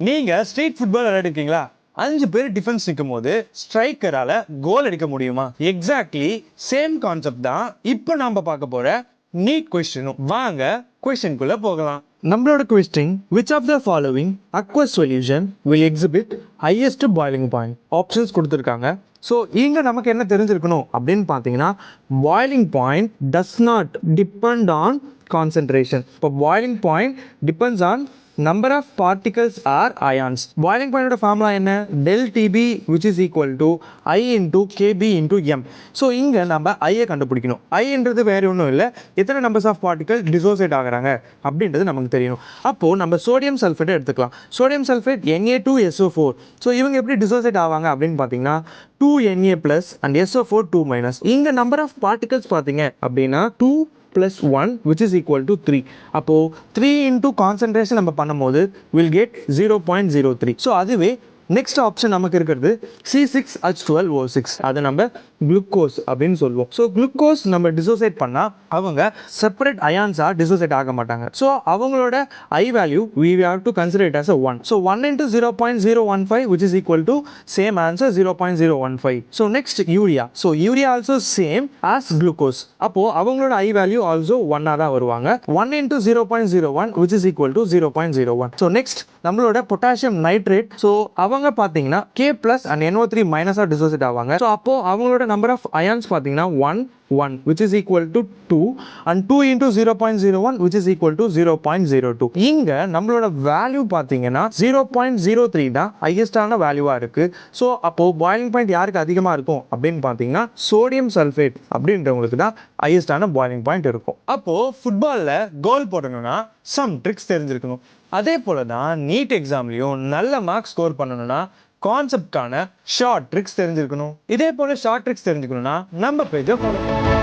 நீங்க street football விளையாடிருக்கீங்களா? 5 பேர் defence நிற்கும் போது ஸ்ட்ரைக்கரால கோல் அடிக்க முடியுமா? எக்ஸாக்ட்லி சேம் கான்செப்ட் தான் இப்போ நாம பார்க்க போற நீட் கொஸ்டினும். வாங்க கொஸ்டின்குள்ள போகலாம். நம்மளோட question, which of the following aqueous solution will exhibit highest boiling point? Options கொடுத்துருக்காங்க. ஸோ இங்கே நமக்கு என்ன தெரிஞ்சிருக்கணும் அப்படின்னு பார்த்தீங்கன்னா, boiling point does not depend on concentration. இப்போ boiling point depends on number of particles are ions. Boiling point formula என்ன? del TB which is equal to I into KB into M. So இங்கே நம்ம ஐயை கண்டுபிடிக்கணும். ஐன்றது வேறு ஒன்றும் இல்லை, எத்தனை numbers of particle dissociate ஆகிறாங்க அப்படின்றது நமக்கு தெரியணும். அப்போது நம்ம சோடியம் சல்ஃபேட்டை எடுத்துக்கலாம். Sodium sulphate Na2SO4. ஸோ இவங்க எப்படி டிசோசியேட் ஆவாங்க அப்படின்னு பார்த்தீங்கன்னா 2Na plus and SO4 2 minus. இங்கே நம்பர் ஆஃப் பார்ட்டிகல்ஸ் பார்த்தீங்க அப்படின்னா 2 plus 1 which is equal to 3. அப்போ 3 into concentration நம்ம பண்ணும்போது will get 0.03. ஸோ அதுவே நெக்ஸ்ட் ஆப்ஷன் நமக்கு இருக்கிறது C6H12O6. அதை நம்ம குளுக்கோஸ் அப்படின்னு சொல்லுவோம். ஸோ குளுக்கோஸ் நம்ம டிசோசியேட் பண்ணால் அவங்க செப்பரேட் அயான்ஸாக டிசோசியேட் ஆக மாட்டாங்க. ஸோ அவங்களோட ஐ value we have to consider it as a 1. So 1 into 0.015 which is equal to same answer 0.015. So next urea. So urea also same as glucose. அப்போது அவங்களோட ஐ value also 1 தான் வருவாங்க. 1 into 0.01 which is equal to 0.01. So next நம்மளோட potassium nitrate. So அவங்க பார்த்தீங்கன்னா K plus and NO3 மைனஸாக dissociate ஆவாங்க. So அப்போது அவங்களோட நம்பர் ஆஃப் அயான்ஸ் பார்த்தீங்கன்னா 1 which is equal to 2 and 2 into 0.01 which is equal to 0.02. இங்கே நம்மளோட வேல்யூ பார்த்தீங்கன்னா 0.03 தான் ஹையஸ்டான வேல்யூவாக இருக்குது. ஸோ அப்போது பாய்லிங் பாயிண்ட் யாருக்கு அதிகமாக இருக்கும் அப்படின்னு பார்த்தீங்கன்னா சோடியம் சல்ஃபேட் அப்படின்றவங்களுக்கு தான் ஹையஸ்டான பாய்லிங் பாயிண்ட் இருக்கும். அப்போது ஃபுட்பாலில் கோல் போடணும்னா சம் ட்ரிக்ஸ் தெரிஞ்சிருக்கணும். அதே போல தான் நீட் எக்ஸாம்லையும் நல்ல மார்க்ஸ் ஸ்கோர் பண்ணணும்னா கான்செப்டான ஷார்ட் ட்ரிக்ஸ் தெரிஞ்சிருக்கணும். இதே போல ஷார்ட் ட்ரிக்ஸ் தெரிஞ்சுக்கணும்னா நம்ம பேஜை ஃபாலோ பண்ணுங்க.